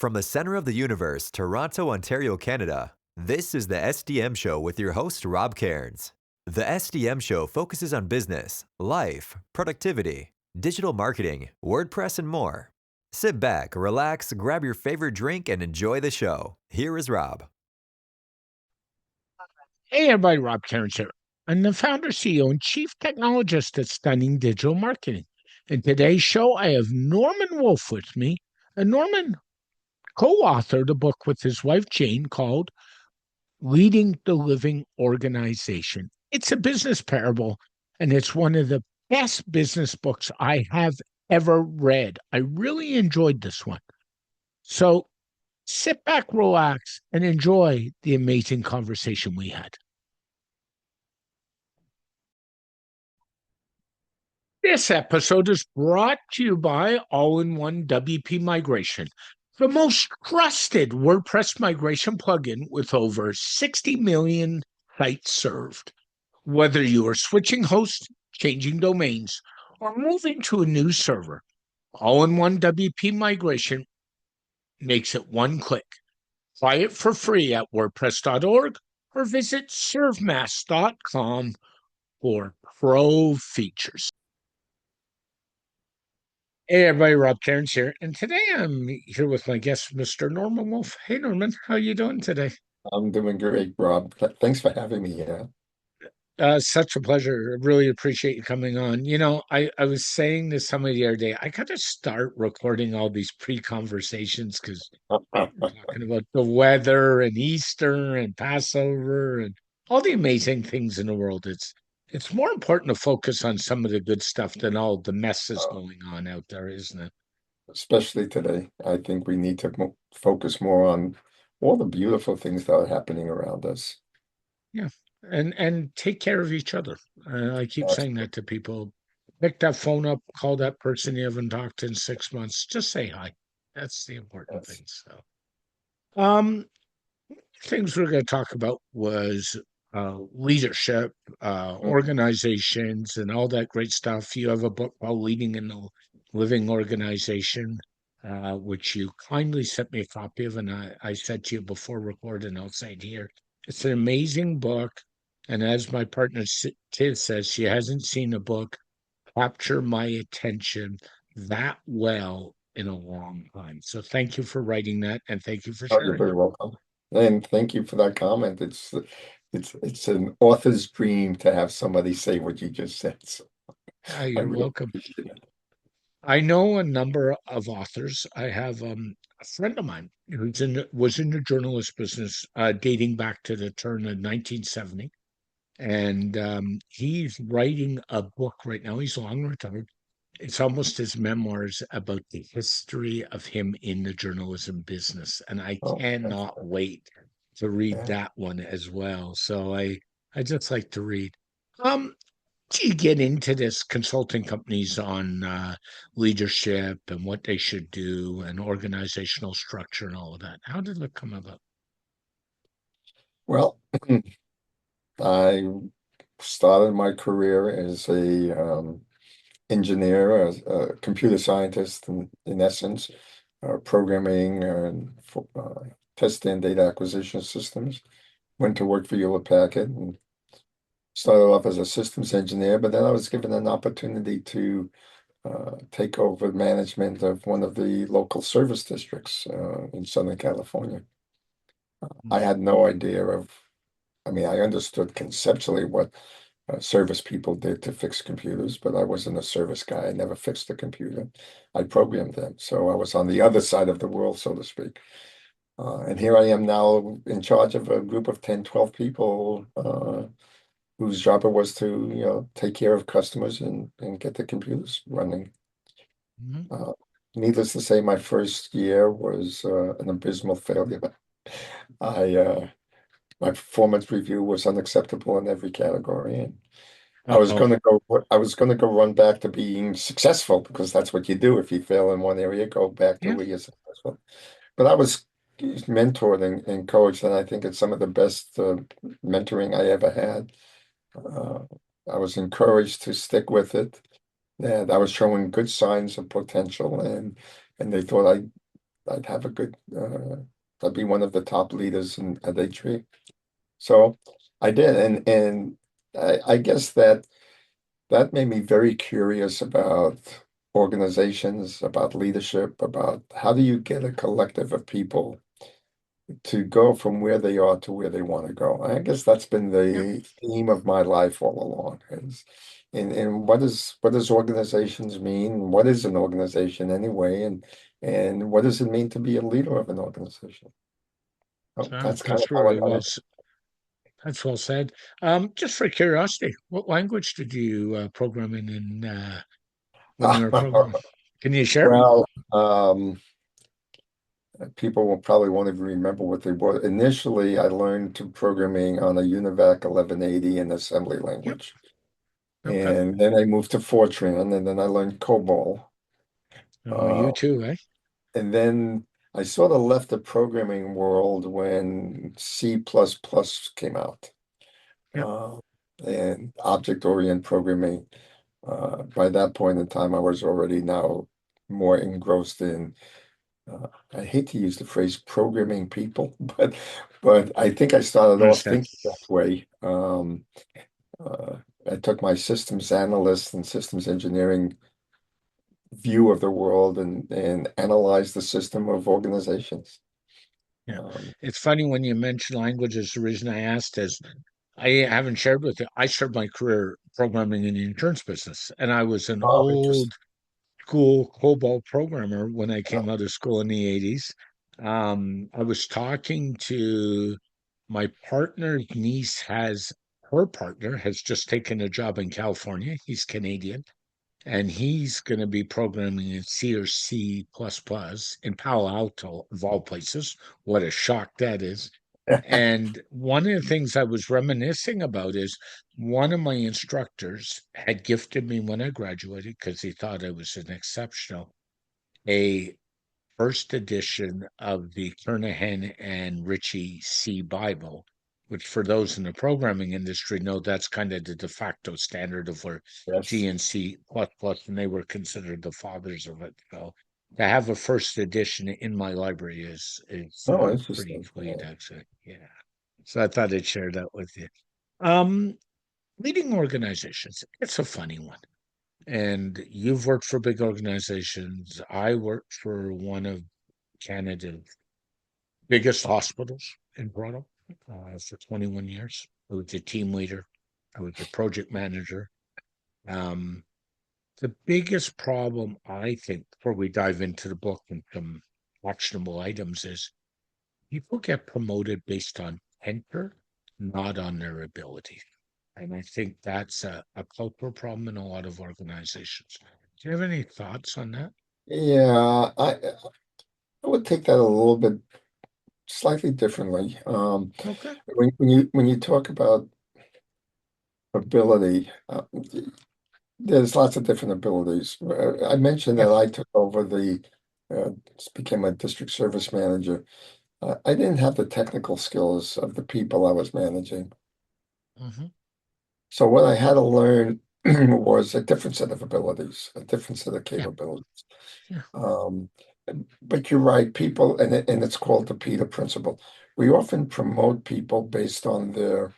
From the center of the universe, Toronto, Ontario, Canada, this is the SDM Show with your host, Rob Cairns. The SDM Show focuses on business, life, productivity, digital marketing, WordPress, and more. Sit back, relax, grab your favorite drink, and enjoy the show. Here is Rob. Hey everybody, Rob Cairns here. I'm the founder, CEO, and chief technologist at Stunning Digital Marketing. In today's show, I have Norman Wolfe with me. And Norman co-authored a book with his wife, Jane, called Leading the Living Organization. It's a business parable, and it's one of the best business books I have ever read. I really enjoyed this one. So sit back, relax, and enjoy the amazing conversation we had. This episode is brought to you by All-in-One WP Migration, the most trusted WordPress migration plugin with over 60 million sites served. Whether you are switching hosts, changing domains, or moving to a new server, All-in-One WP Migration makes it one click. Try it for free at WordPress.org or visit servemass.com for pro features. Hey everybody, Rob Cairns here, and today I'm here with my guest, Mr. Norman Wolfe. Hey Norman, how you doing today? I'm doing great, Rob. Thanks for having me here. Such a pleasure. I really appreciate you coming on. I was saying to somebody the other day, I got to start recording all these pre-conversations because we're talking about the weather and Easter and Passover and all the amazing things in the world. It's more important to focus on some of the good stuff than all the messes going on out there, isn't it? Especially today. I think we need to focus more on all the beautiful things that are happening around us. Yeah, and take care of each other. I keep saying Absolutely. that to people. Pick that phone up, call that person you haven't talked to in 6 months. Just say hi. That's the important Yes. thing. Um, things we're going to talk about was leadership, Mhm. organizations, and all that great stuff. You have a book called Leading in the Living Organization, which you kindly sent me a copy of, and I said to you before recording, I'll say it here. It's an amazing book, and as my partner Tiz says, she hasn't seen a book capture my attention that well in a long time. So thank you for writing that, and thank you for Oh, you're sharing very it. welcome. And thank you for that comment. It's an author's dream to have somebody say what you just said. So I You're really welcome. appreciate it. I know a number of authors. I have a friend of mine was in the journalist business dating back to the turn of 1970, and he's writing a book right now. He's long retired. It's almost his memoirs about the history of him in the journalism business, and I Oh, that's cannot wait to read yeah. that one as well. So I just like to read. Um, do you get into this consulting companies on leadership and what they should do and organizational structure and all of that? How did it come about? Well, I started my career as a engineer, a computer scientist, in essence, programming and test and data acquisition systems. Went to work for Hewlett Packard and started off as a systems engineer, but then I was given an opportunity to take over management of one of the local service districts in Southern California. I Mm. had no idea I mean, I understood conceptually what service people did to fix computers, but I wasn't a service guy. I never fixed a computer. I programmed them. So I was on the other side of the world, so to speak. And here I am now in charge of a group of 10, 12 people whose job it was to, take care of customers and get the computers running. Mhm. Uh, Needless to say, my first year was an abysmal failure. I My performance review was unacceptable in every category, and Uh-oh. I was gonna go run back to being successful because that's what you do if you fail in one area, go back to Yeah. where you're successful. But I was mentored and coached, and I think it's some of the best mentoring I ever had. Uh, I was encouraged to stick with it, and I was showing good signs of potential, and they thought I'd have a good, I'd be one of the top leaders at HV. So I did, and I guess that made me very curious about organizations, about leadership, about how do you get a collective of people to go from where they are to where they want to go. I guess that's been Yeah, the theme of my life all along. And what does organizations mean? What is an organization anyway? And what does it mean to be a leader of an organization? So that's kind of that's how I really got it. that's well said. Just for curiosity, what language did you program in when you were programming? Can you share? Well, people will probably won't even remember what they were. Initially, I learned to programming on a UNIVAC 1180 in assembly Yep. language. Okay. And then I moved to Fortran, and then I learned COBOL. Oh, Uh, you too, eh? and then I sort of left the programming world when C++ came out, Yep. uh, and object-oriented programming. By that point in time, I was already now more engrossed in. I hate to use the phrase programming people, but I think I started off Understand. thinking that way. Uh, I took my systems analyst and systems engineering view of the world and analyzed the system of organizations. Yeah. Um, It's funny when you mention languages. The reason I asked is I haven't shared with you. I started my career programming in the insurance business, and I was an oh, old interesting. school COBOL programmer when I came out of school in the 80s. I was talking to my partner's niece has her partner has just taken a job in California. He's Canadian, and he's going to be programming in C or C++ in Palo Alto, of all places. What a shock that is. And one of the things I was reminiscing about is one of my instructors had gifted me when I graduated because he thought I was an exceptional, a first edition of the Kernahan and Ritchie C Bible, which for those in the programming industry know that's kind of the de facto standard of where Yes. G and C++, and they were considered the fathers of it. So to have a first edition in my library is Oh, pretty interesting. sweet, actually. Yeah. So I thought I'd share that with you. Um, Leading organizations, it's a funny one. And you've worked for big organizations. I worked for one of Canada's biggest hospitals in Toronto for 21 years. I was a team leader. I was a project manager. Um, the biggest problem, I think, before we dive into the book and some actionable items, is people get promoted based on tenure, not on their ability. And I think that's a cultural problem in a lot of organizations. Do you have any thoughts on that? Yeah, I would take that a little bit slightly differently. Okay. When you talk about ability, there's lots of different abilities. I mentioned Yeah. that I took over became a district service manager. I didn't have the technical skills of the people I was managing. Hmm. So what I had to learn was a different set of abilities, a different set of Yeah. capabilities. Yeah. Um, but you're right, people, and it's called the Peter principle. We often promote people based on their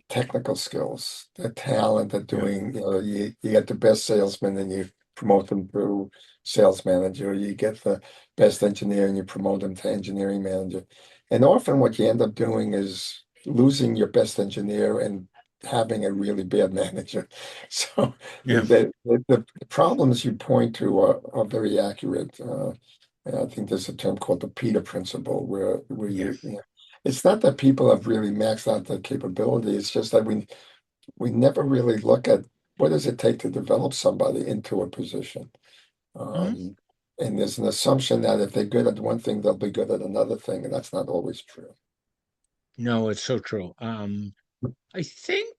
technical skills, the talent at Yeah. doing, you get the best salesman and you promote them to sales manager. You get the best engineer and you promote them to engineering manager. And often what you end up doing is losing your best engineer and having a really bad manager. So Yeah. the problems you point to are very accurate. And I think there's a term called the Peter principle where Yeah. it's not that people have really maxed out their capability. It's just that we never really look at what does it take to develop somebody into a position. Mhm. Um, and there's an assumption that if they're good at one thing, they'll be good at another thing, and that's not always true. No, it's so true. I think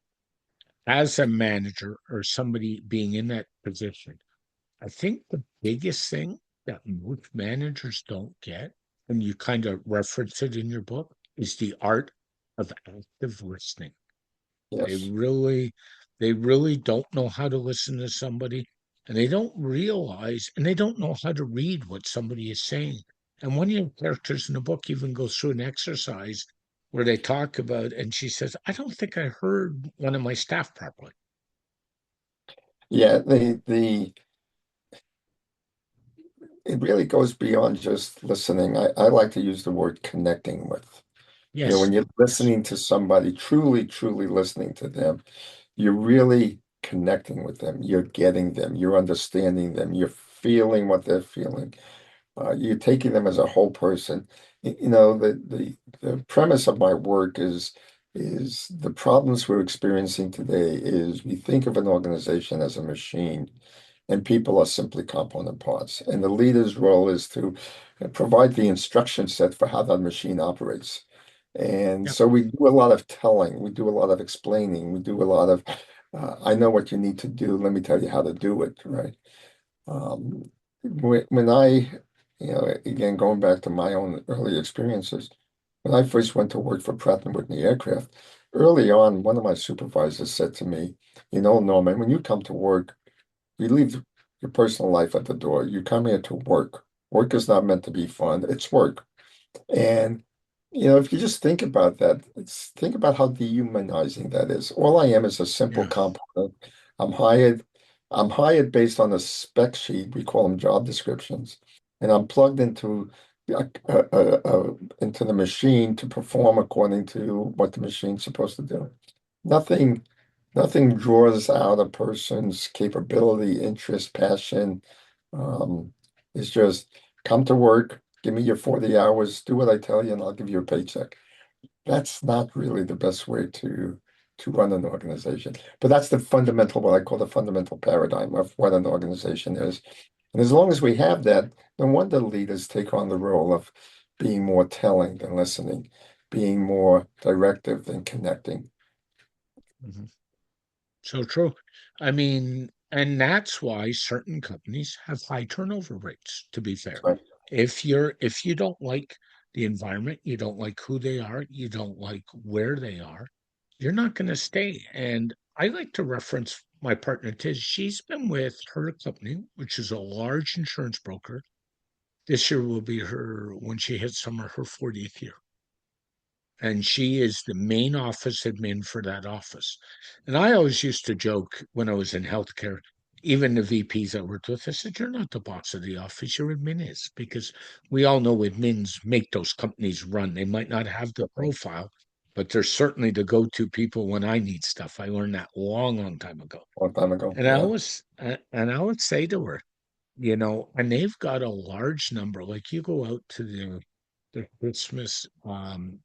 as a manager or somebody being in that position, I think the biggest thing that most managers don't get, and you kind of reference it in your book, is the art of active listening. They Yes. really, they really don't know how to listen to somebody and they don't realize and they don't know how to read what somebody is saying. And one of your characters in the book even goes through an exercise where they talk about, and she says, I don't think I heard one of my staff properly. Yeah, the it really goes beyond just listening. I like to use the word connecting with. You know, Yes, when you're yes, listening to somebody, truly, truly listening to them, you're really connecting with them. You're getting them. You're understanding them. You're feeling what they're feeling. You're taking them as a whole person. You know, the premise of my work is the problems we're experiencing today is we think of an organization as a machine, and people are simply component parts. And the leader's role is to provide the instruction set for how that machine operates. And yep, so we do a lot of telling, we do a lot of explaining, we do a lot of, I know what you need to do, let me tell you how to do it, right? When you know, again, going back to my own early experiences, when I first went to work for Pratt& and Whitney Aircraft, early on, one of my supervisors said to me, you know, Norman, when you come to work, you leave your personal life at the door. You come here to work. Work is not meant to be fun. It's work. And you know, if you just think about that, think about how dehumanizing that is. All I am is a simple yeah, component. I'm hired, I'm hired based on a spec sheet. We call them job descriptions, and I'm plugged into the machine to perform according to what the machine's supposed to do. Nothing, nothing draws out a person's capability, interest, passion. Um, it's just come to work, give me your 40 hours, do what I tell you, and I'll give you a paycheck. That's not really the best way to run an organization. But that's the fundamental, what I call the fundamental paradigm of what an organization is. And as long as we have that, no wonder leaders take on the role of being more telling than listening, being more directive than connecting. mhm. So true. I mean, and that's why certain companies have high turnover rates, to be fair. Right. If you don't like the environment, you don't like who they are, you don't like where they are, you're not going to stay. And I like to reference my partner Tiz. She's been with her company, which is a large insurance broker. This year will be her, when she hits summer, her 40th year, and she is the main office admin for that office. And I always used to joke when I was in healthcare, even the VPs I worked with, I said, you're not the boss of the office, your admin is, because we all know admins make those companies run. They might not have the Right. profile, but they're certainly the go-to people when I need stuff. I learned that long, long time ago. Long time ago. And Yeah. I would say to her, and they've got a large number. Like you go out to the Christmas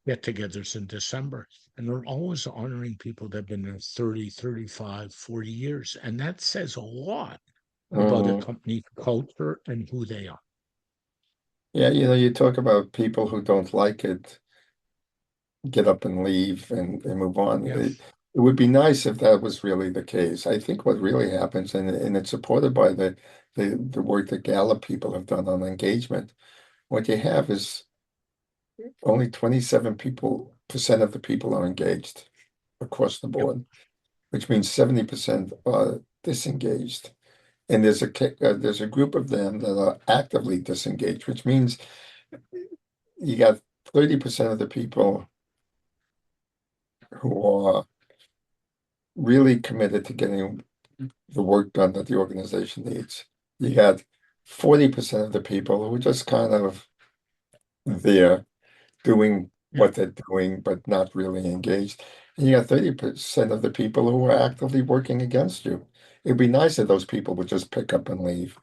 get-togethers in December, and they're always honoring people that have been there 30, 35, 40 years. And that says a lot about a Mhm. company culture and who they are. Yeah, you know, you talk about people who don't like it, get up and leave and move on. Yeah. It would be nice if that was really the case. I think what really happens, and it's supported by the work that Gallup people have done on engagement, what you have is only 27 percent of the people are engaged across the Yep. board, which means 70% are disengaged. And there's a group of them that are actively disengaged, which means you got 30% of the people who are really committed to getting the work done that the organization needs. You got 40% of the people who are just kind of there doing Yeah. what they're doing, but not really engaged. And you got 30% of the people who are actively working against you. It'd be nice if those people would just pick up and leave.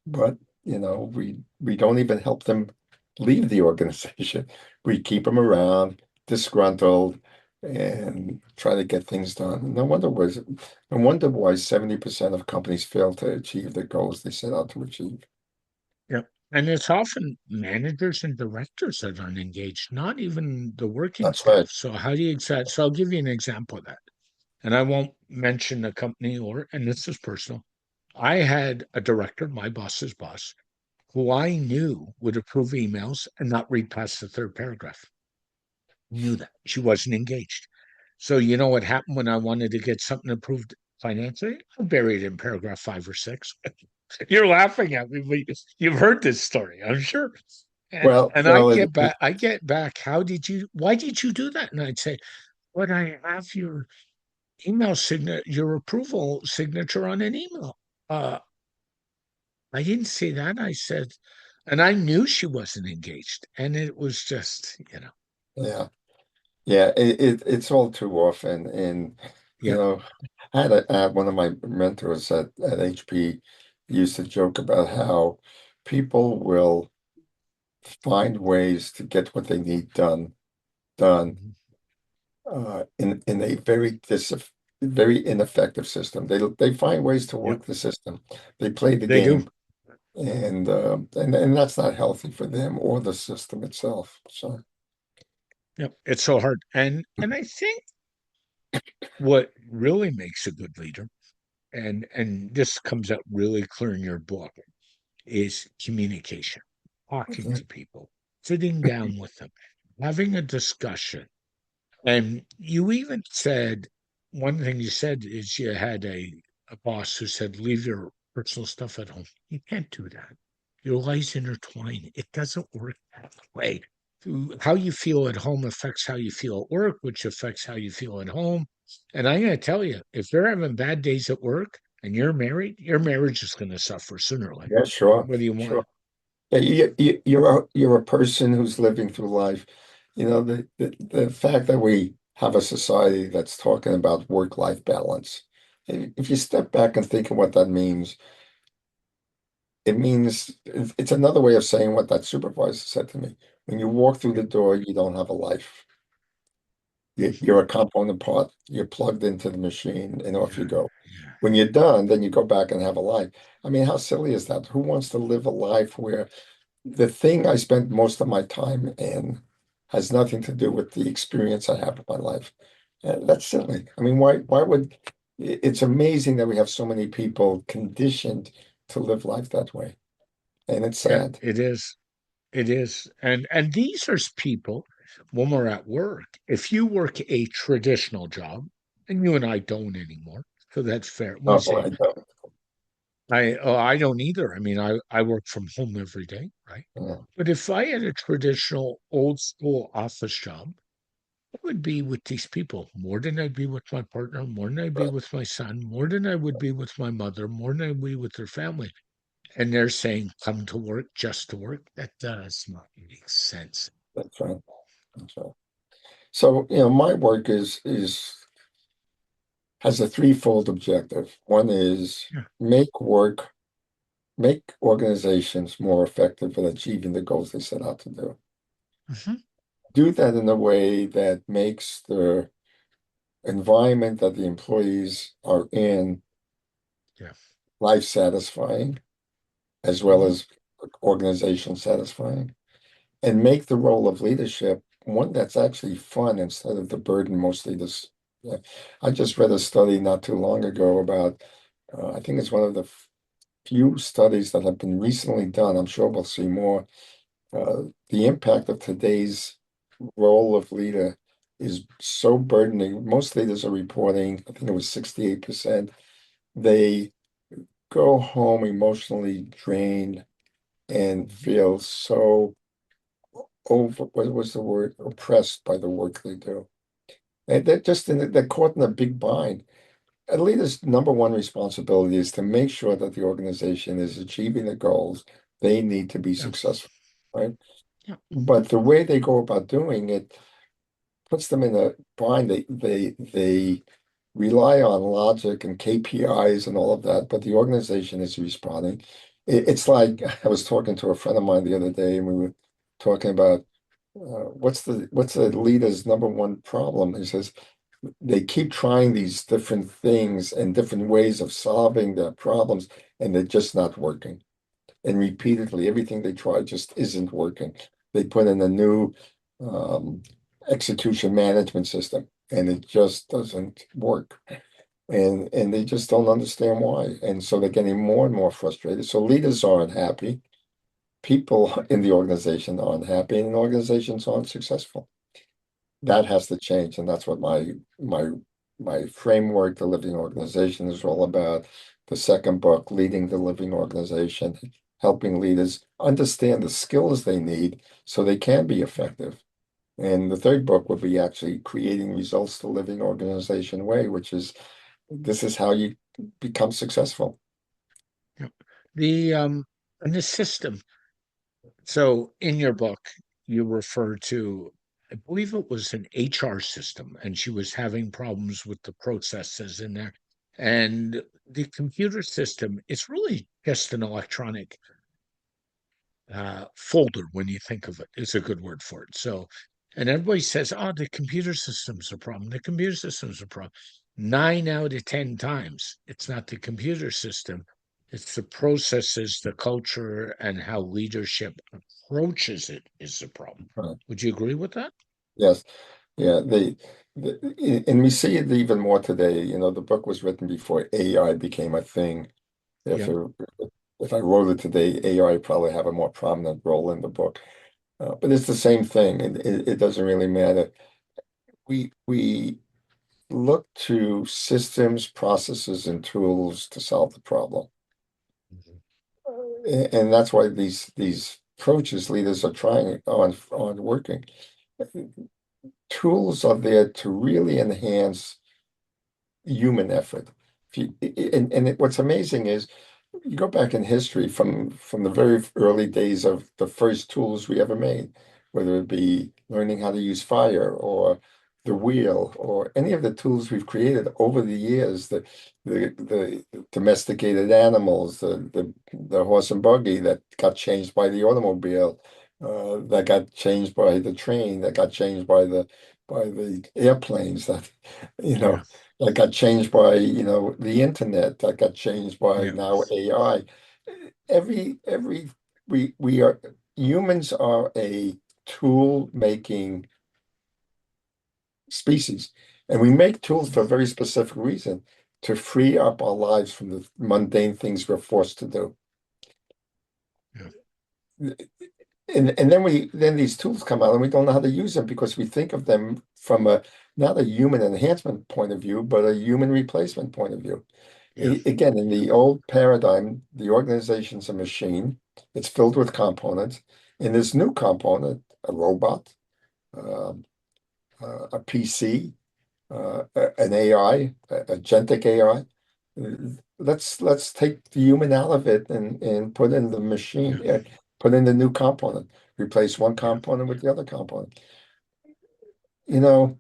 But you know, we don't even help them leave the organization. We keep them around, disgruntled, and try to get things done. No wonder why 70% of companies fail to achieve the goals they set out to achieve. Yeah. And it's often managers and directors that aren't engaged, not even the working That's right. staff. So how do you exact? So I'll give you an example of that. And I won't mention the company and this is personal. I had a director, my boss's boss, who I knew would approve emails and not read past the third paragraph. Knew that she wasn't engaged. So you know what happened when I wanted to get something approved financially. I buried in paragraph 5 or 6. You're laughing at me, but you've heard this story, I'm sure. And Well, and I well, get back, why did you do that? And I'd say, but I have your email signature, your approval signature on an email. Uh, I didn't say that. I said, and I knew she wasn't engaged. And it was just, yeah, yeah. It's all too often, and you yep, know, I had one of my mentors at HP used to joke about how people will find ways to get what they need done mhm, in a very ineffective system. They find ways to yep, work the system. They play the they do. game, and that's not healthy for them or the system itself. So Yep, it's so hard. And I think what really makes a good leader, and this comes out really clear in your book, is communication, talking yeah, to people, sitting down with them, having a discussion. And you even said one thing you said is you had a boss who said, leave your personal stuff at home. You can't do that. Your lives intertwine. It doesn't work that way. How you feel at home affects how you feel at work, which affects how you feel at home. And I'm going to tell you, if you're having bad days at work and you're married, your marriage is going to suffer sooner or later, yeah, sure, whether you want sure. it. Yeah, you're a person who's living through life. You know, the fact that we have a society that's talking about work-life balance. If you step back and think of what that means, it means it's another way of saying what that supervisor said to me. When you walk through the door, you don't have a life. You're a component part. You're plugged into the machine and off you Yeah, go. yeah, When you're done, then you go back and have a life. I mean, how silly is that? Who wants to live a life where the thing I spent most of my time in has nothing to do with the experience I have in my life? That's silly. I mean, why would it's amazing that we have so many people conditioned to live life that way. And it's yeah, sad. it is. It is. And these are people, when we're at work, if you work a traditional job, and you and I don't anymore, so that's fair. When I Oh, say I don't. I don't either. I mean, I work from home every day, right? Yeah, But if I had a traditional old school office job, I would be with these people more than I'd be with my partner, more than I'd be right. with my son, more than I would be with my mother, more than I'd be with their family. And they're saying, come to work just to work. That does not make sense. That's right. That's right. So, my work is has a threefold objective. One is Yeah. make work, make organizations more effective at achieving the goals they set out to do. Mhm. Do that in a way that makes the environment that the employees are in Yeah. life satisfying as well Mhm. as organization satisfying, and make the role of leadership one that's actually fun instead of the burden most leaders. Yeah. I just read a study not too long ago about, I think it's one of the few studies that have been recently done. I'm sure we'll see more. The impact of today's role of leader is so burdening. Most leaders are reporting, I think it was 68%, they go home emotionally drained and Mhm. feel so what was the word? Oppressed by the work they do. And they're caught in a big bind. A leader's number one responsibility is to make sure that the organization is achieving the goals they need to be Yeah. successful, right? Yeah. But the way they go about doing it puts them in a bind. They rely on logic and KPIs and all of that, but the organization is responding. It's like I was talking to a friend of mine the other day, and we were talking about what's the leader's number one problem? He says they keep trying these different things and different ways of solving their problems, and they're just not working. And repeatedly, everything they try just isn't working. They put in a new um, execution management system, and it just doesn't work. And they just don't understand why. And so they're getting more and more frustrated. So leaders aren't happy. People in the organization aren't happy, and organizations aren't successful. That has to change, and that's what my my framework, The Living Organization, is all about. The second book, Leading the Living Organization, helping leaders understand the skills they need so they can be effective. And the third book would be actually Creating Results the Living Organization Way, which is this is how you become successful. Yep. The and the system. So in your book, you refer to, I believe it was an HR system, and she was having problems with the processes in there. And the computer system is really just an electronic folder when you think of it. It's a good word for it. So, and everybody says, oh, the computer system's a problem. The computer system's a problem. 9 out of 10 times, it's not the computer system. It's the processes, the culture, and how leadership approaches it is the problem. Right. Would you agree with that? Yes. Yeah. And we see it even more today. The book was written before AI became a thing. If Yeah. it, if I wrote it today, AI probably have a more prominent role in the book. But it's the same thing. It doesn't really matter. We look to systems, processes, and tools to solve the problem. Mhm. And that's why these approaches leaders are trying on working. Tools are there to really enhance human effort. What's amazing is you go back in history from the very early days of the first tools we ever made, whether it be learning how to use fire or the wheel or any of the tools we've created over the years, the domesticated animals, the horse and buggy that got changed by the automobile, that got changed by the train, that got changed by the airplanes that you Yeah. know that got changed by the internet, that got changed by Yeah. now AI. Every we are humans are a tool making species, and we make tools for a very specific reason, to free up our lives from the mundane things we're forced to do. Yeah. And then these tools come out and we don't know how to use them because we think of them from a not a human enhancement point of view, but a human replacement point of view. Yeah. Again, in the old paradigm, the organization's a machine. It's filled with components. In this new component, a robot, um, a PC, an AI, agentic AI. Let's take the human out of it and put in the Yeah. machine, put in the new component, replace one Yeah. component with the other component. You know,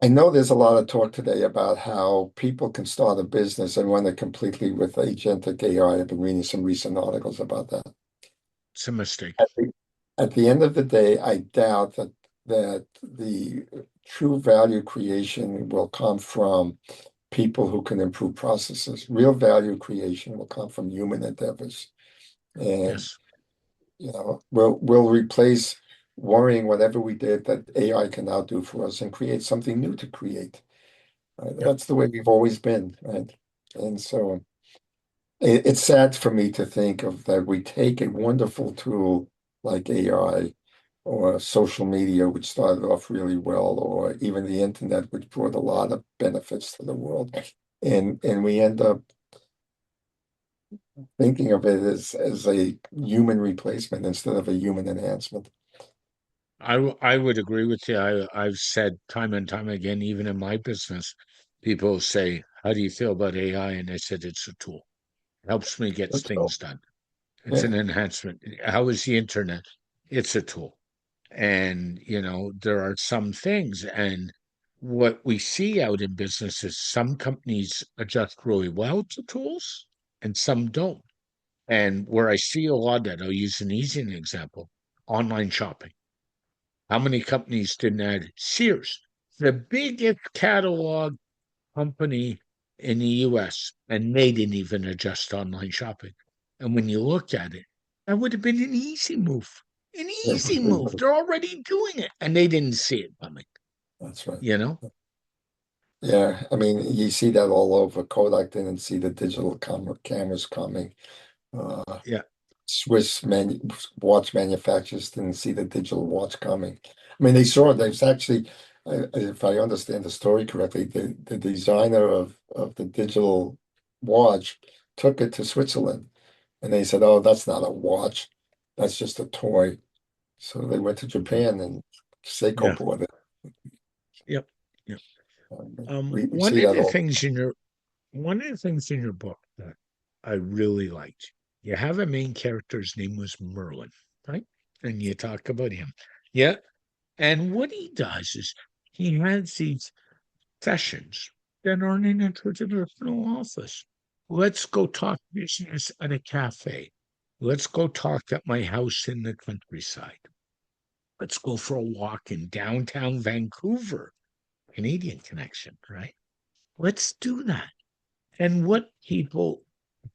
I know there's a lot of talk today about how people can start a business and run it completely with agentic AI. I've been reading some recent articles about that. It's a mistake. At the end of the day, I doubt that the true value creation will come from people who can improve processes. Real value creation will come from human endeavors. And Yes. we'll replace worrying whatever we did that AI can now do for us and create something new to create. Yep. That's the way we've always been, right? And so it's sad for me to think of that we take a wonderful tool like AI or social media, which started off really well, or even the internet, which brought a lot of benefits to the world. And we end up thinking of it as a human replacement instead of a human enhancement. I would agree with you. I've said time and time again, even in my business, people say, "How do you feel about AI?" And I said, "It's a tool. It helps me get That's all. things done. It's Yeah. an enhancement. How is the internet? It's a tool." And, there are some things, and what we see out in business is some companies adjust really well to tools and some don't. And where I see a lot of that, I'll use an easy example, online shopping. How many companies didn't add Sears, the biggest catalog company in the US, and they didn't even adjust online shopping. And when you look at it, that would have been an easy move. An easy move. They're already doing it. And they didn't see it coming, That's right. you know? Yeah, I mean, you see that all over. Kodak didn't see the digital cameras coming. Uh, Yeah. Swiss watch manufacturers didn't see the digital watch coming. I mean, they saw it. There's actually if I understand the story correctly, the designer of the digital watch took it to Switzerland, and they said, "Oh, that's not a watch, that's just a toy." So they went to Japan, and Seiko Yeah. bought it. Yep. Yep. We see that all. One of the things in your book that I really liked, you have a main character's name was Merlin, right? And you talk about him. Yeah. And what he does is he has these sessions that aren't in a traditional office. Let's go talk business at a cafe. Let's go talk at my house in the countryside. Let's go for a walk in downtown Vancouver, Canadian connection, right? Let's do that. And what people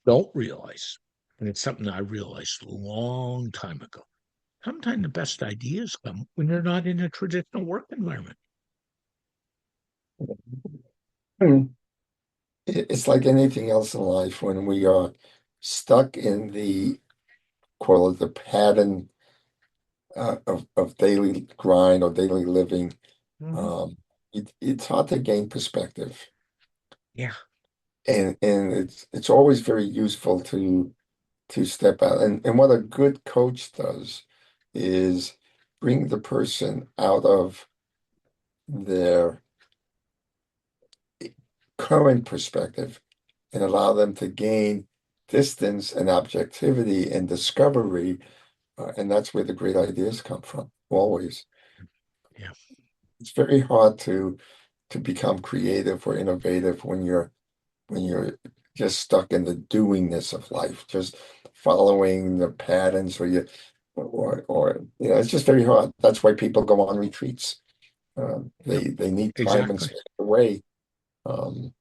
don't realize, and it's something I realized a long time ago, sometimes the best ideas come when you're not in a traditional work environment. Hmm. It's like anything else in life when we are stuck in the, call it the pattern of daily grind or daily living. Mhm. Um, it's hard to gain perspective, Yeah. and it's always very useful to step out. And what a good coach does is bring the person out of their current perspective and allow them to gain distance and objectivity and discovery. And that's where the great ideas come from, always. Yeah. It's very hard to become creative or innovative when you're just stuck in the doingness of life, just following the patterns or you know, it's just very hard. That's why people go on retreats. Yep. They need time and Exactly. space away. Um,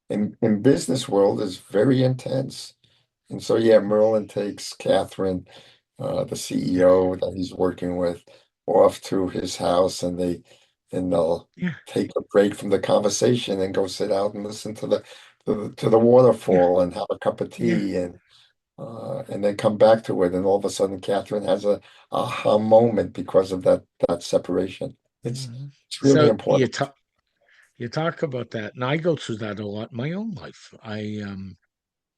in business world is very intense. And so yeah, Merlin takes Catherine, the Yeah. CEO that he's working with, off to his house, and they'll Yeah. take a break from the conversation and go sit out and listen to the Yeah. waterfall and have a cup of Yeah. tea and then come back to it. And all of a sudden, Catherine has a aha moment because of that separation. Mhm. It's really So important. you talk about that, and I go through that a lot in my own life.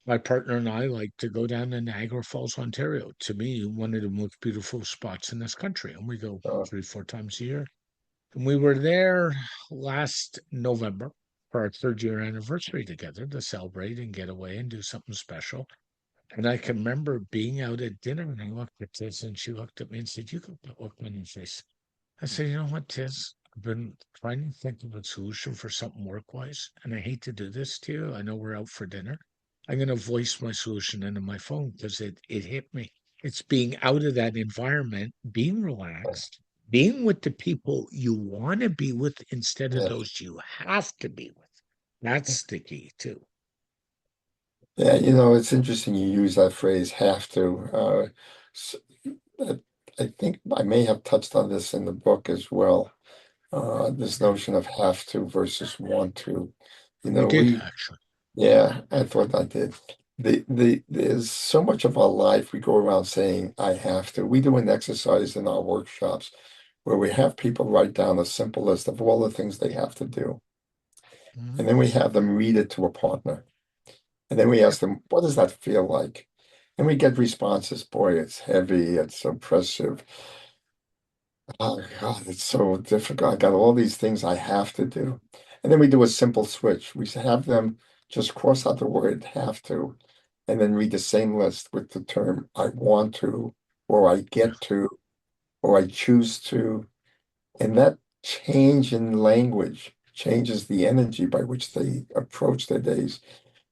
My partner and I like to go down to Niagara Falls, Ontario. To me, one of the most beautiful spots in this country, and we go Uh, 3, 4 times a year. And we were there last November for our third year anniversary together to celebrate and get away and do something special. And I can remember being out at dinner and I looked at Tiz and she looked at me and said, "You got that look on your face." I said, "You know what, Tiz? I've been trying to think of a solution for something work-wise, and I hate to do this to you. I know we're out for dinner. I'm going to voice my solution into my phone because it hit me. It's being out of that environment, being relaxed, being with the people you want to be with instead of yeah. those you have to be with. That's the key too." Yeah, you know, it's interesting you use that phrase have to. S- I I think I may have touched on this in the book as well. This Yeah, notion of have to versus want to. You you know, did actually. yeah, I thought I did. There's so much of our life we go around saying, I have to. We do an exercise in our workshops where we have people write down a simple list of all the things they have to do. Mhm. And then we have them read it to a partner. And then we Yeah, ask them, what does that feel like? And we get responses, boy, it's heavy, it's oppressive. Oh God, it's so difficult. I got all these things I have to do. And then we do a simple switch. We have them just cross out the word have to, and then read the same list with the term I want to, or I yeah, get to, or I choose to. And that change in language changes the energy by which they approach their days.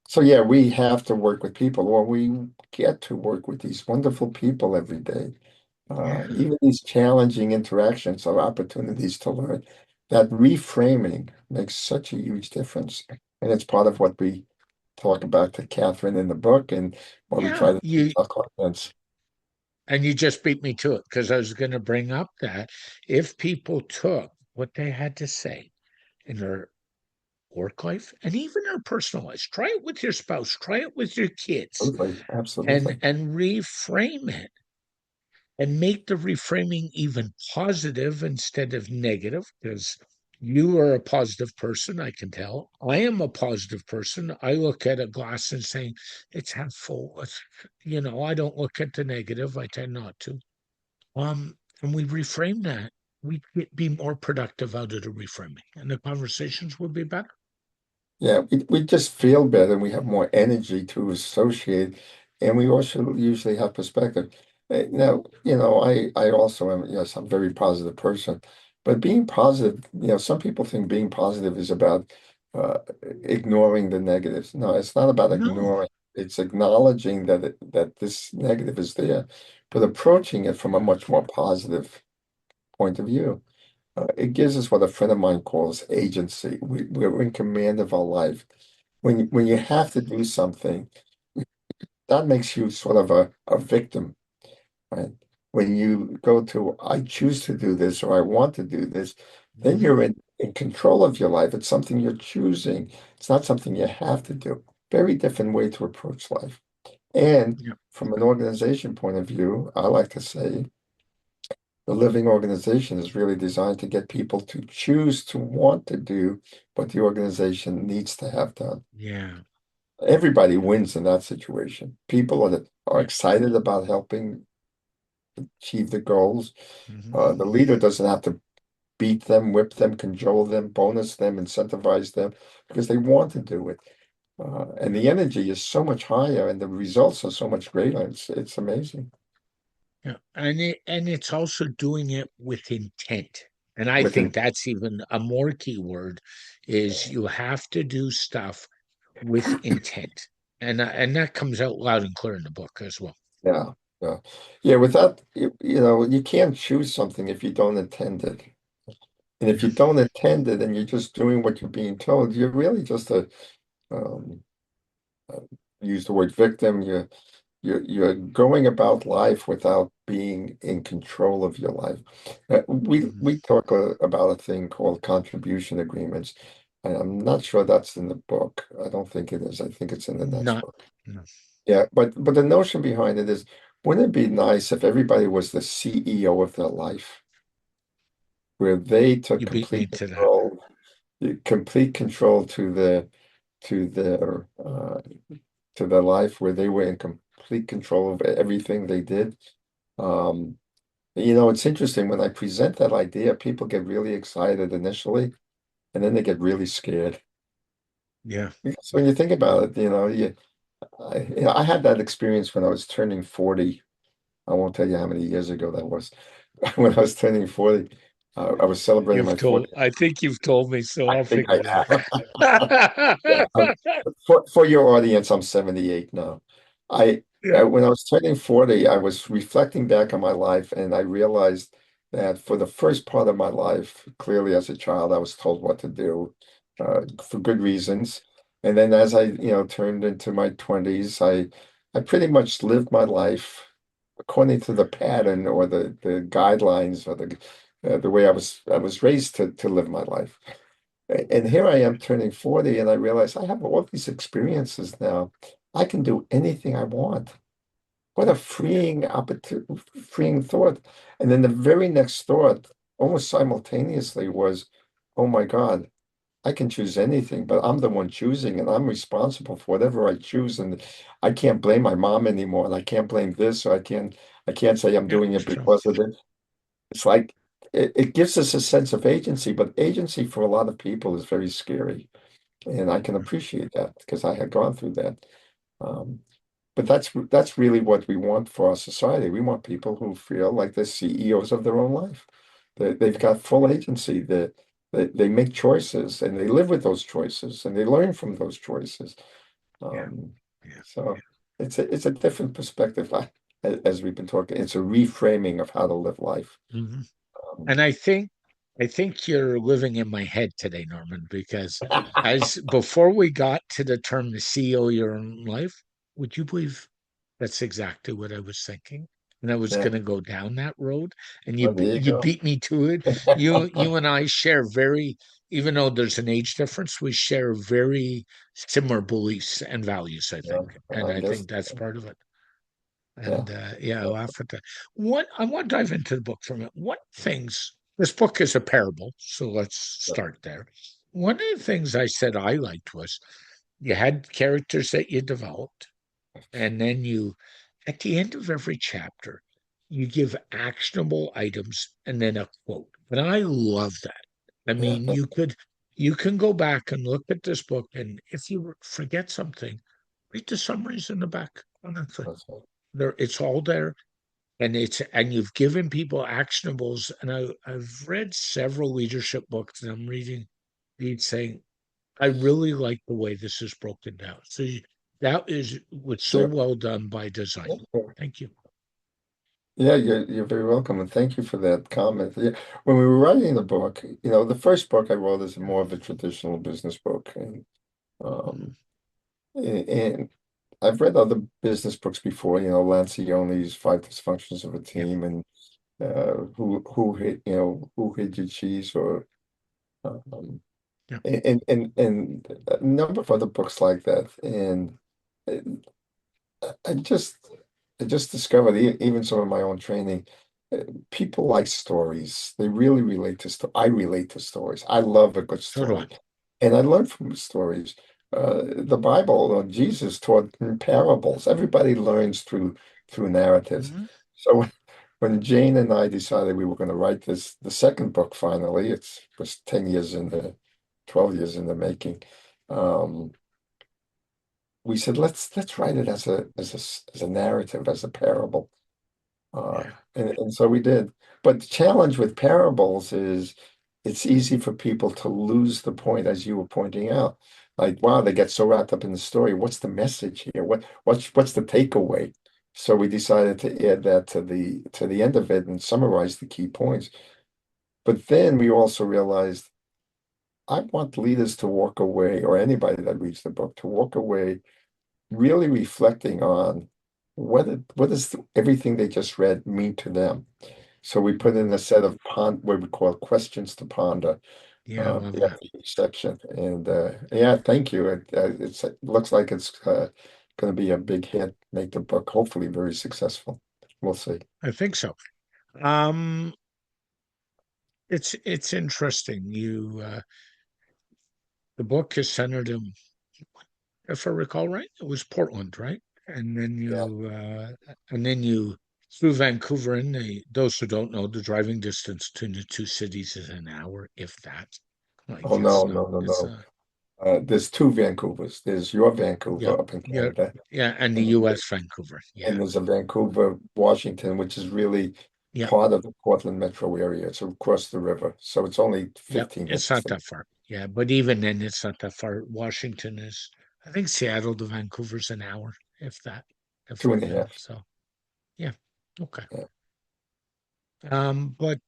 So yeah, we have to work with people, or we get to work with these wonderful people every day. yeah. Even these challenging interactions are opportunities to learn. That reframing makes such a huge difference. And it's part of what we talk about to Catherine in the book and what we try Yeah, to teach you our clients. and you just beat me to it because I was going to bring up that if people took what they had to say in their work life and even their personal lives, try it with your spouse, try it with your kids, Absolutely. and Absolutely. reframe it and make the reframing even positive instead of negative, because You are a positive person, I can tell. I am a positive person. I look at a glass and saying it's half full. I don't look at the negative. I tend not to. And we reframe that. We be more productive out of the reframing, and the conversations would be better. Yeah, we just feel better and we have more energy to associate, and we also usually have perspective. Now, I also am, yes, I'm a very positive person, but being positive, some people think being positive is about ignoring the negatives. No, it's not about No. ignoring. It's acknowledging that this negative is there, but approaching it from a much more positive point of view. It gives us what a friend of mine calls agency. We're in command of our life. When you have to do something, that makes you sort of a victim, right? When you go to, I choose to do this or I want to do this, then Mhm. you're in control of your life. It's something you're choosing. It's not something you have to do. Very different way to approach life. And Yeah. from an organization point of view, I like to say the living organization is really designed to get people to choose to want to do what the organization needs to have done. Yeah. Everybody wins in that situation. People are Yeah. excited about helping achieve the goals. Mhm. The leader doesn't have to beat them, whip them, control them, bonus them, incentivize them because they want to do it. And Yeah. the energy is so much higher and the results are so much greater. It's amazing. Yeah. And it's also doing it with intent. And I think Within, that's even a more key word is you have to do stuff with intent. And that comes out loud and clear in the book as well. yeah, yeah. Yeah, without, you can't choose something if you don't intend it. And if Yeah. you don't intend it and you're just doing what you're being told, you're really just um, uh, use the word victim. You're going about life without being in control of your life. Mhm. We talk about a thing called contribution agreements. And I'm not sure that's in the book. I don't think it is. I think it's in the next Not book. no. Yeah, but the notion behind it is, wouldn't it be nice if everybody was the CEO of their life, where they took You beat me complete to that. control, complete control to their to their life, where they were in complete control of everything they did. Um, it's interesting when I present that idea, people get really excited initially, and then they get really scared. Yeah. Because when you think about it, I had that experience when I was turning 40. I won't tell you how many years ago that was. When I was turning 40, I was celebrating my 40th. I think you've told me, so I I'll think I forgive have. you. Yeah. For your audience, I'm 78 now. I Yeah. When I was turning 40, I was reflecting back on my life and I realized that for the first part of my life, clearly as a child, I was told what to do for good reasons. And then as I, turned into my 20s, I pretty much lived my life according to the pattern or the guidelines or the way I was raised to live my life. And here I am turning 40, and I realize I have all these experiences now. I can do anything I want. What a freeing opportunity, freeing thought. And then the very next thought, almost simultaneously, was, oh my God, I can choose anything, but I'm the one choosing, and I'm responsible for whatever I choose. And I can't blame my mom anymore, and I can't blame this, or I can't say I'm Yeah. doing it So because of it. It's like it gives us a sense of agency, but agency for a lot of people is very scary. And I can appreciate that because I had gone through that. Um, but that's really what we want for our society. We want people who feel like they're CEOs of their own life. They've got full agency. They make choices and they live with those choices and they learn from those choices. yeah. Um, Yeah. so it's a different perspective. As we've been talking, it's a reframing of how to live life. Mhm. Um, And I think you're living in my head today, Norman, because as before we got to the term the CEO of your own life, would you believe that's exactly what I was thinking? And I was yeah, going to go down that road, and well, there you you go. beat me to it. You and I share very, even though there's an age difference, we share very similar beliefs and values, I Yeah, think. And I I guess. think that's part of it. Yeah. And yeah, I laugh at that. What I want to dive into the book for a minute. What things This book is a parable, so let's start there. One of the things I said I liked was you had characters that you developed, and then you, at the end of every chapter, you give actionable items and then a quote. And I love that. I Yeah, mean, you can go back and look at this book, and if you forget something, read the summaries in the back. Honestly, that's right. there it's all there, and you've given people actionables. And I've read several leadership books, and I'm reading these saying, I really like the way this is broken down. So that is was so Sure. well done by design. Yeah. Thank you. Yeah, you're very welcome, and thank you for that comment. Yeah, when we were writing the book, the first book I wrote is more of a traditional business book, and Mhm. um, and I've read other business books before, Lancione's Five Dysfunctions of a Yeah, Team, and who hid your cheese, or um, yeah, and a number of other books like that, and I just I just discovered, even some of my own training, uh, people like stories. They really relate to I relate to stories. I love a good so do I. story, and I learn from stories. The Bible, Jesus taught in parables. Everybody learns through narratives. Mhm. So when Jane and I decided we were going to write the second book, finally, it was 10 years in the 12 years in the making. Um, we said let's write it as a narrative, as a parable, uh, Yeah, and so we did. But the challenge with parables is it's easy for people to lose the point, as you were pointing out. Like, wow, they get so wrapped up in the story. What's the message here? What's the takeaway? So we decided to add that to the end of it and summarize the key points. But then we also realized I want leaders to walk away, or anybody that reads the book, to walk away really reflecting on what does everything they just read mean to them. So we put in a set of what we call questions to ponder, yeah, I love that. after each section. And yeah, thank you. It looks like it's going to be a big hit, make the book hopefully very successful. We'll see. I think so. Um, it's interesting. The book is centered in, if I recall right, it was Portland, right? And then Yeah. you through Vancouver, and those who don't know, the driving distance between the two cities is an hour, if that. Oh, Like no, no, no, it's no. There's two Vancouvers. There's your yeah, Vancouver up in yeah, Canada, yeah, and the and U.S. Vancouver, yeah, and there's a Vancouver, Washington, which is really yeah, part of the Portland metro area. It's across the river, so it's only yeah. 15 It's minutes not from that far, yeah, but even then, it's not that far. Washington is, I think, Seattle to Vancouver's an hour, if that, if two we're and a good. half. So yeah, okay. Yeah. But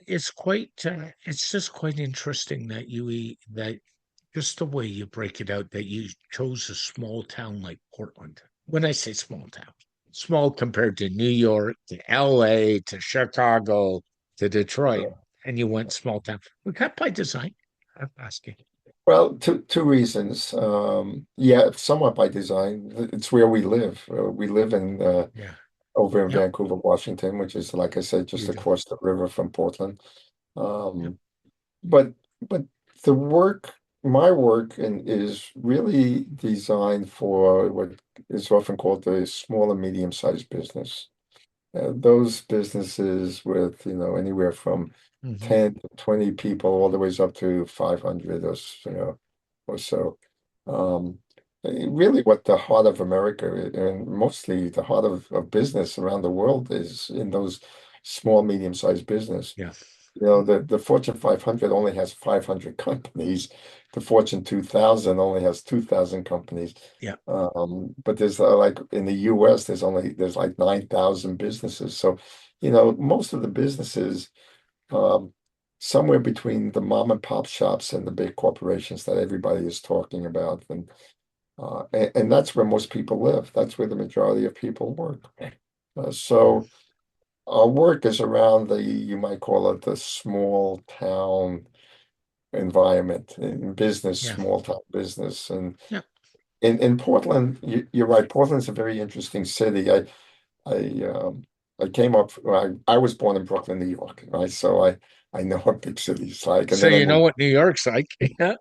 it's just quite interesting that that just the way you break it out, that you chose a small town like Portland. When I say small town, small compared to New York, to LA, to Chicago, to Detroit, Uh, and you went small town. Was that by design? I'm asking. Well, two reasons. Yeah, somewhat by design. It's where we live. We live in Yeah. over in Yep. Vancouver, Washington, which is, like I said, just You do. across the river from Portland. Yep. Um, but but the work, my work, is really designed for what is often called the small and medium-sized business. Those businesses with, anywhere from Hmm. 10 to 20 people all the way up to 500 or so. Um, Really what the heart of America and mostly the heart of business around the world is in those small, medium-sized business. Yeah. The Fortune 500 only has 500 companies. The Fortune 2000 only has 2,000 companies. Yeah. But there's like in the US, there's like 9,000 businesses. So, most of the businesses, um, somewhere between the mom and pop shops and the big corporations that everybody is talking about. And that's where most people live. That's where the majority of people work. Mm. So our work is around you might call it the small town environment in business, Yeah. small town business. And Yeah. in Portland, you're right. Portland's a very interesting city. I I came up. I was born in Brooklyn, New York, right? So I know what big cities like, and So then I you know moved, what New York's like. Yeah.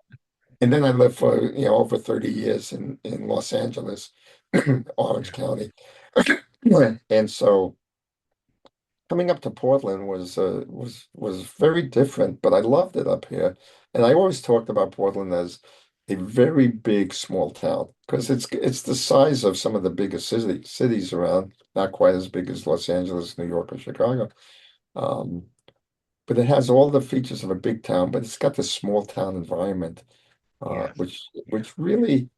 and then I lived for over 30 years in Los Angeles, Orange Yeah. County, and so coming up to Portland was very different, but I loved it up here. And I always talked about Portland as a very big small town because it's the size of some of the biggest cities around, not quite as big as Los Angeles, New York, or Chicago. Um, but it has all the features of a big town, but it's got this small town environment, Yeah. Yeah. which really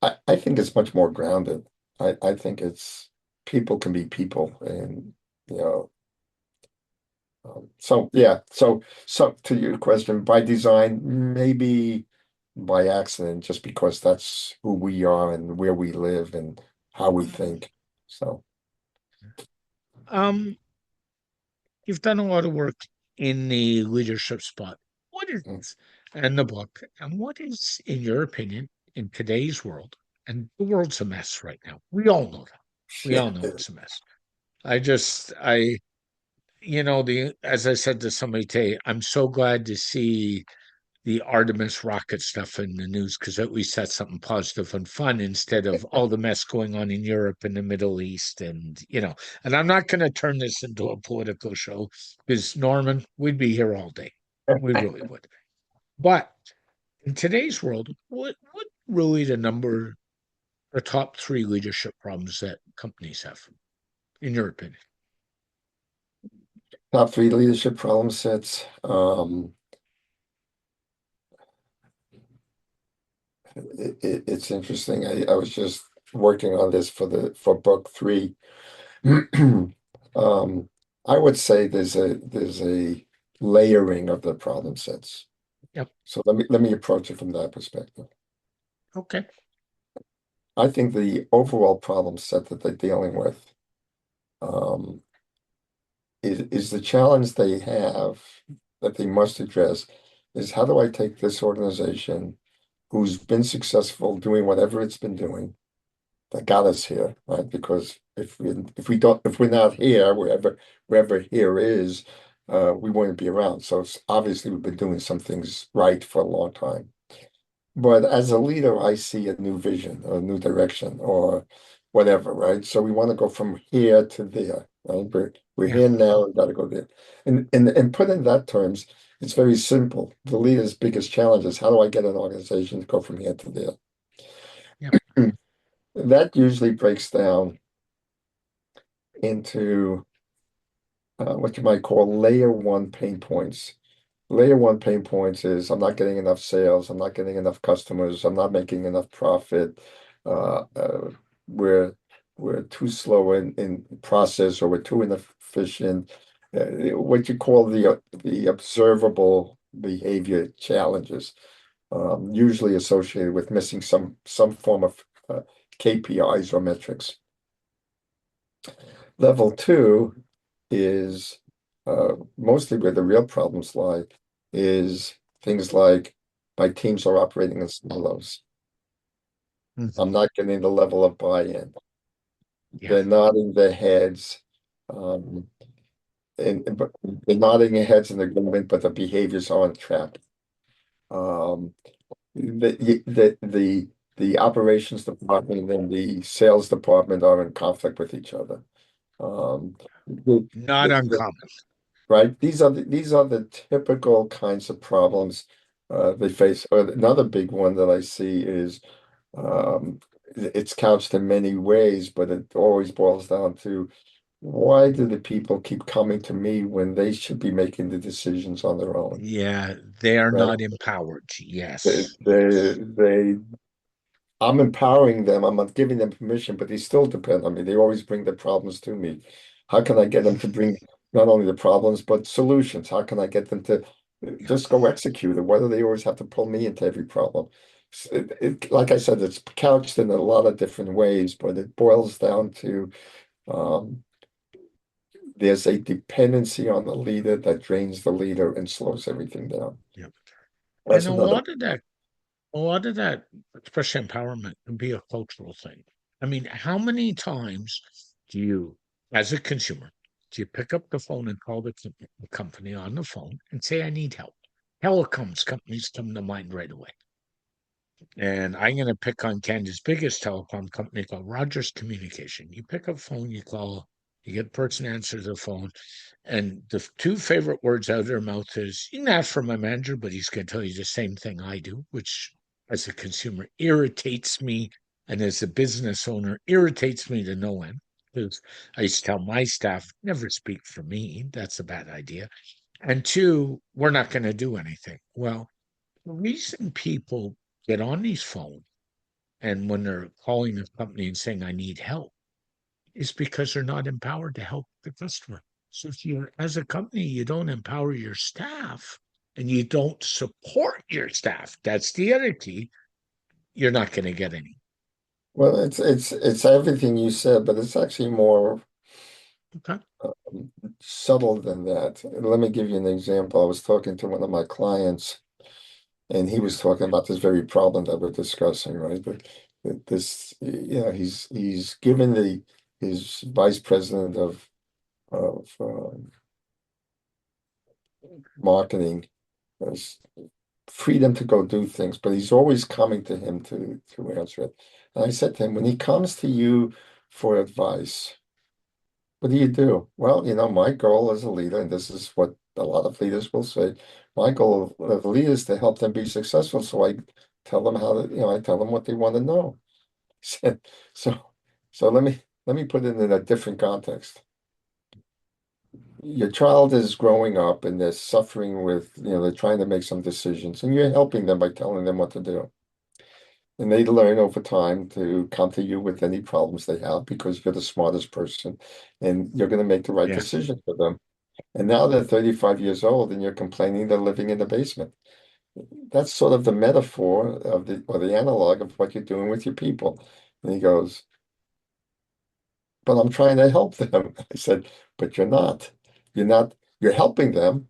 I think it's much more grounded. I think it's people can be people and you know so yeah, so to your question, by design, maybe by accident, just because that's who we are and where we live and how we think. So Um, you've done a lot of work in the leadership spot. What mm, is and the book, and what is, in your opinion, in today's world, and the world's a mess right now. We all know that. We yeah, all know it's a mess. The as I said to somebody today, I'm so glad to see the Artemis rocket stuff in the news because at least that's something positive and fun instead of all the mess going on in Europe and the Middle East. And I'm not going to turn this into a political show because, Norman, we'd be here all day. We really would. But in today's world, what really the top three leadership problems that companies have, in your opinion? top three leadership problem sets. It's interesting. I was just working on this for book three. Um, I would say there's a layering of the problem sets. Yep. So let me approach it from that perspective. Okay. I think the overall problem set that they're dealing with um, is the challenge they have that they must address is how do I take this organization who's been successful doing whatever it's been doing that got us here, right? Because if we're not here, wherever here is, we wouldn't be around. So it's obviously we've been doing some things right for a long time. But as a leader, I see a new vision or a new direction or whatever, right? So we want to go from here to there, right? We're Yeah. here now and got to go there. And put in that terms, it's very simple. The leader's biggest challenge is how do I get an organization to go from here to Yep. there? That usually breaks down into what you might call layer one pain points. Layer one pain points is I'm not getting enough sales, I'm not getting enough customers, I'm not making enough profit. Uh, uh, we're we're too slow in process, or we're too inefficient. What you call the observable behavior challenges, usually associated with missing some form of KPIs or metrics. Level two is mostly where the real problems lie, is things like my teams are operating in silos. Mhm. I'm not getting the level of buy-in. Yeah. They're nodding their heads, um, but they're nodding their heads in agreement, but the behaviors aren't tracked. Um, the operations department and the sales department are in conflict with each other. Um, Not the, uncommon. right? These are the typical kinds of problems they face. Another big one that I see is um, it's couched in many ways, but it always boils down to why do the people keep coming to me when they should be making the decisions on their own, Yeah, they are right? not empowered. They, Yes, they, yes. they I'm empowering them. I'm not giving them permission, but they still depend on me. They always bring the problems to me. How can I get them to bring not only the problems, but solutions? How can I get them to Yeah, just go execute it? Why do they always have to pull me into every problem? Like I said, it's couched in a lot of different ways, but it boils down to um, there's a dependency on the leader that drains the leader and slows everything down. yeah. And That's another. a lot of that, especially empowerment, can be a cultural thing. I mean, how many times do you as a consumer, do you pick up the phone and call the company on the phone and say, I need help? Telecoms companies come to mind right away. And I'm going to pick on Canada's biggest telecom company called Rogers Communication. You pick up phone, you call, you get the person to answer the phone, and the two favorite words out of their mouth is, you can ask for my manager, but he's going to tell you the same thing I do, which as a consumer irritates me. And as a business owner, irritates me to no end. Because I used to tell my staff, never speak for me. That's a bad idea. And two, we're not going to do anything. Well, the reason people get on these phones and when they're calling a company and saying, I need help, is because they're not empowered to help the customer. So if you're, as a company, you don't empower your staff and you don't support your staff, that's the other key, you're not going to get any. Well, it's everything you said, but it's actually more Okay. subtle than that. Let me give you an example. I was talking to one of my clients, and he Yeah. was talking about this very problem that we're discussing, right? This, he's given his vice president of marketing uh, freedom to go do things, but he's always coming to him to answer it. And I said to him, when he comes to you for advice, what do you do? Well, my goal as a leader, and this is what a lot of leaders will say, my goal of a leader is to help them be successful. So I tell them I tell them what they want to know. So, so so let me put it in a different context. Your child is growing up and they're suffering with, they're trying to make some decisions, and you're helping them by telling them what to do. And they learn over time to come to you with any problems they have because you're the smartest person and you're going to make the right Yeah. decision for them. And now they're 35 years old and you're complaining they're living in the basement. That's sort of the metaphor of or the analog of what you're doing with your people. And he goes, but I'm trying to help them. I said, but you're not. You're helping them,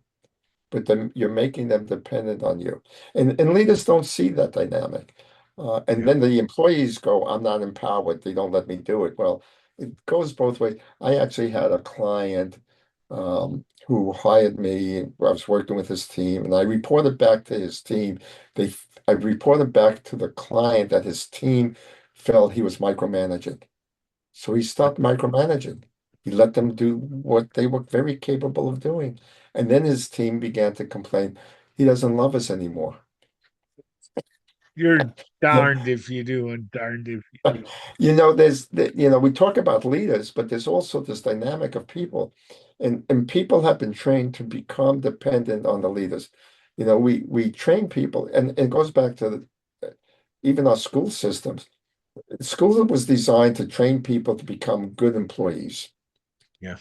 but then you're making them dependent on you. And leaders don't see that dynamic. And Yeah. then the employees go, I'm not empowered. They don't let me do it. Well, it goes both ways. I actually had a client who hired me. I was working with his team, and I reported back to his team. I reported back to the client that his team felt he was micromanaging. So he stopped micromanaging. He let them do what they were very capable of doing. And then his team began to complain, he doesn't love us anymore. You're darned if you do and darned if you do. We talk about leaders, but there's also this dynamic of people. And people have been trained to become dependent on the leaders. We train people, and it goes back to even our school systems. School was designed to train people to become good employees. Yeah.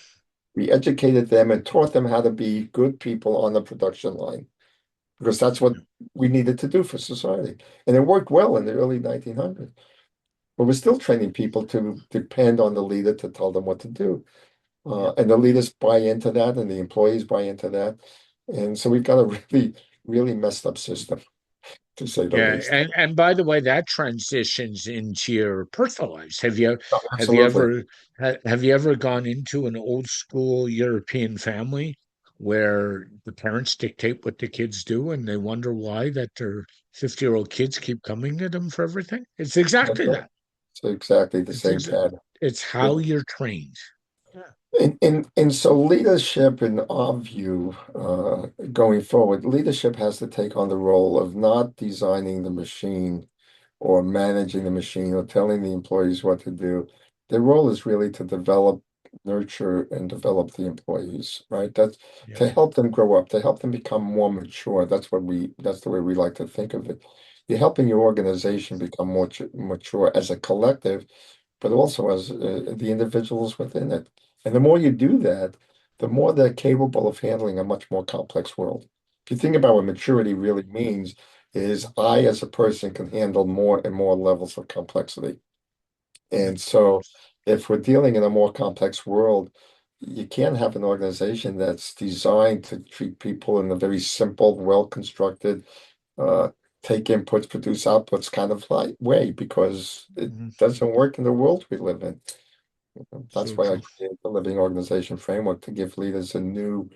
We educated them and taught them how to be good people on the production line because that's what Yeah. we needed to do for society. And it worked well in the early 1900s. But we're still training people to depend on the leader to tell them what to do. Yeah. And the leaders buy into that and the employees buy into that. And so we've got a really, really messed up system, to say the Yeah, least. and by the way, that transitions into your personal lives. Oh, Have you absolutely. ever have you ever gone into an old school European family where the parents dictate what the kids do and they wonder why that their 50-year-old kids keep coming to them for everything? It's That's exactly right. that. So exactly the It's same ex pattern. it's how you're trained. Yeah. And so leadership, in our view, going forward, leadership has to take on the role of not designing the machine or managing the machine or telling the employees what to do. Their role is really to develop, nurture, and develop the employees, right? That's Yeah. to help them grow up, to help them become more mature. That's the way we like to think of it. You're helping your organization become more mature as a collective, but also as the individuals within it. And the more you do that, the more they're capable of handling a much more complex world. If you think about what maturity really means, is I as a person can handle more and more levels of complexity. Yeah. And so if we're dealing in a more complex world, you can't have an organization that's designed to treat people in a very simple, well-constructed, uh, take inputs, produce outputs kind of like way, because it Mhm. doesn't work in the world we live in. That's So why I true. created the Living Organization Framework to give leaders a new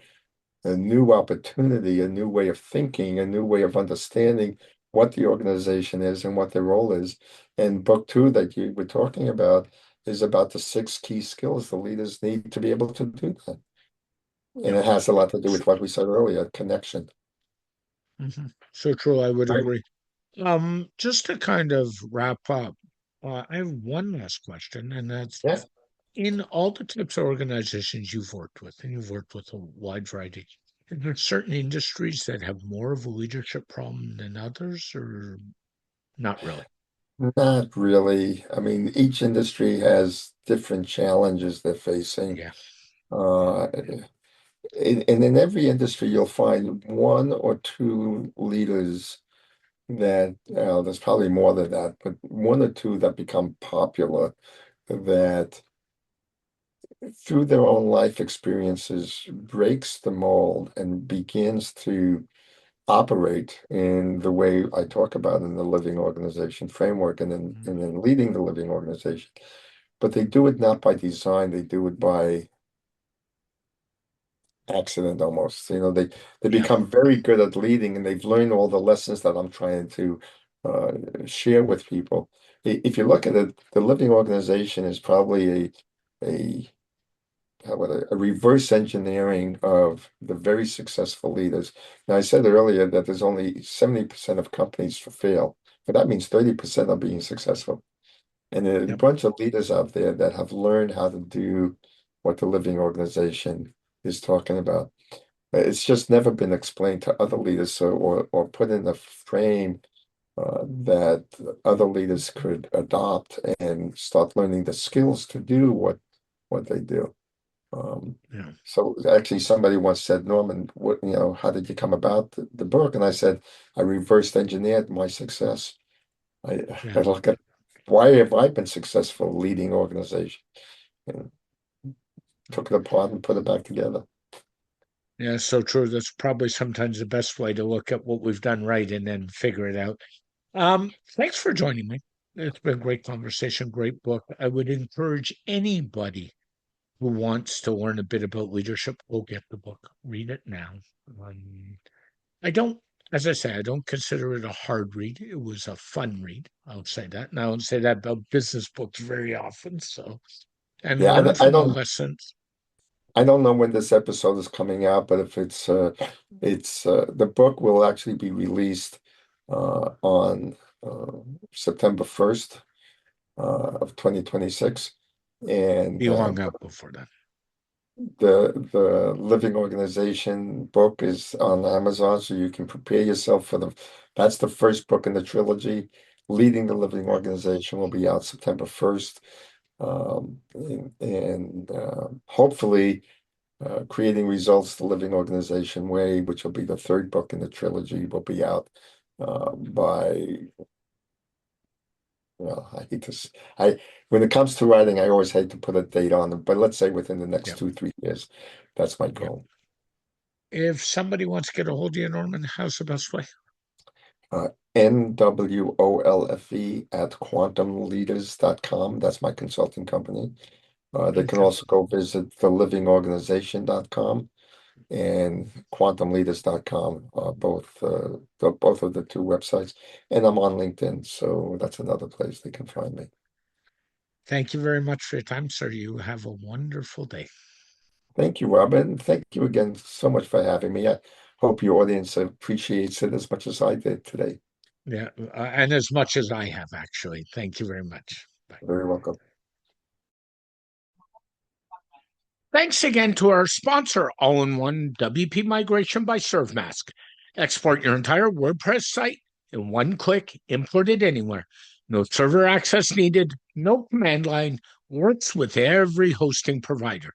opportunity, a new way of thinking, a new way of understanding what the organization is and what their role is. And book two that you were talking about is about the six key skills the leaders need to be able to do that. And Yeah. it has a lot to do with what we said earlier, connection. So true. I would Right. agree. Just to kind of wrap up, I have one last question, and that's Yeah. in all the types of organizations you've worked with, and you've worked with a wide variety, are there certain industries that have more of a leadership problem than others, or not really? Not really. I mean, each industry has different challenges they're facing. Yeah. Uh, and in every industry, you'll find one or two leaders that, there's probably more than that, but one or two that become popular that through their own life experiences breaks the mold and begins to operate in the way I talk about in the living organization framework and then Mhm. and then leading the living organization. But they do it not by design, they do it by accident almost. They Yeah. become very good at leading and they've learned all the lessons that I'm trying to uh, share with people. If you look at it, the living organization is probably a how about a reverse engineering of the very successful leaders. Now, I said earlier that there's only 70% of companies fail, but that means 30% are being successful. And a Yep. bunch of leaders out there that have learned how to do what the living organization is talking about. It's just never been explained to other leaders, so or put in a frame that other leaders could adopt and start learning the skills to do what they do. Um, Yeah. so actually somebody once said, Norman, how did you come about the book? And I said, I reversed engineered my success. I Yeah. look at why have I been successful leading organization and took it apart and put it back together. Yeah. So true. That's probably sometimes the best way to look at what we've done right and then figure it out. Thanks for joining me. It's been a great conversation, great book. I would encourage anybody who wants to learn a bit about leadership, go get the book. Read it now. Um, I don't, as I say, I don't consider it a hard read. It was a fun read. I'll say that. And I don't say that about business books very often. So, and Yeah, learn I from the don't lessons. I don't know when this episode is coming out, but if it's the book will actually be released on uh, September 1st of 2026. And Be long out before that. the Living Organization book is on Amazon, so you can prepare yourself for that's the first book in the trilogy. Leading the Living Yeah. Organization will be out September 1st. And hopefully Creating Results the Living Organization Way, which will be the third book in the trilogy, will be out by well, I hate to I when it comes to writing, I always hate to put a date on them, but let's say within the next Yeah. 2, 3 years. That's my Yeah. goal. If somebody wants to get a hold of you, Norman, how's the best way? NWOLFE at quantumleaders.com. That's my consulting company. They can Okay. also go visit thelivingorganization.com and quantumleaders.com, both of the two websites. And I'm on LinkedIn, so that's another place they can find me. Thank you very much for your time, sir. You have a wonderful day. Thank you, Robin. Thank you again so much for having me. I hope your audience appreciates it as much as I did today. Yeah. And as much as I have, actually. Thank you very much. Bye. Very welcome. Thanks again to our sponsor, All in One WP Migration by ServeMask. Export your entire WordPress site in one click, import it anywhere. No server access needed, no command line, works with every hosting provider.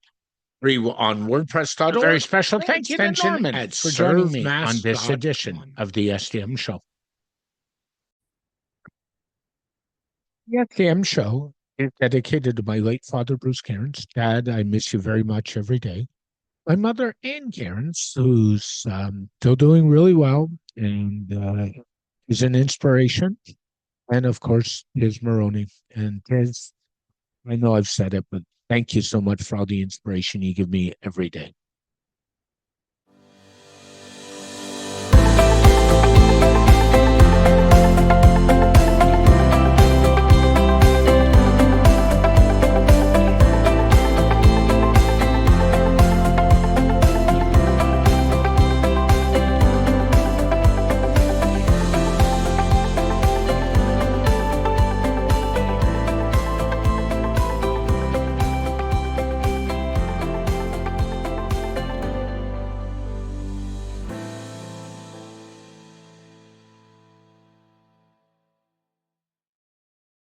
Free on WordPress.org. A very special thank you to Norman for joining me on this edition of the SDM Show. The SDM Show is dedicated to my late father, Bruce Cairns. Dad, I miss you very much every day. My mother, Ann Cairns, who's still doing really well and is an inspiration. And of course, Tiz Maroney. And Tiz, I know I've said it, but Thank you so much for all the inspiration you give me every day.